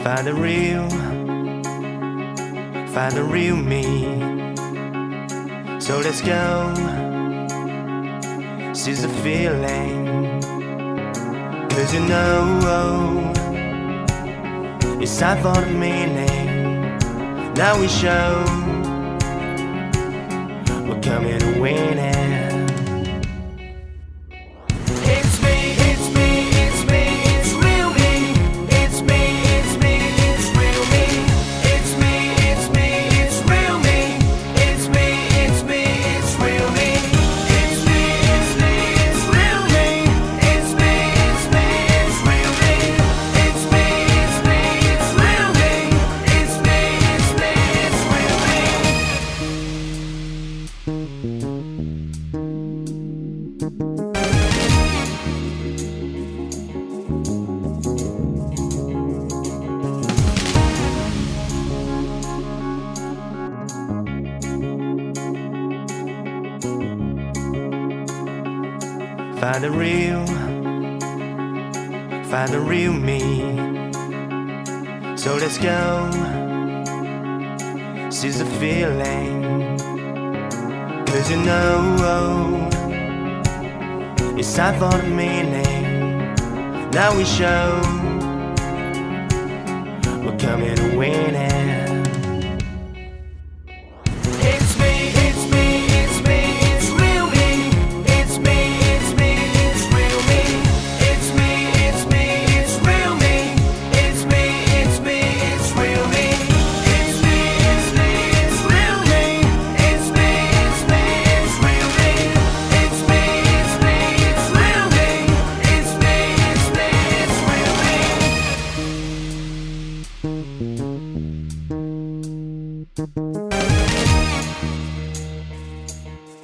Find the real me. So let's go, seize the feeling. 'Cause you know it's time for the meaning. Now we show we're coming to win it. Find the real me. So let's go, seize the feeling. 'Cause you know it's time for the meaning. Now we show we're coming to win it.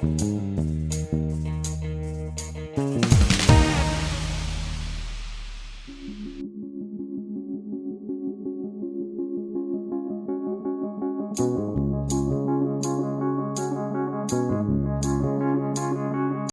Thank you.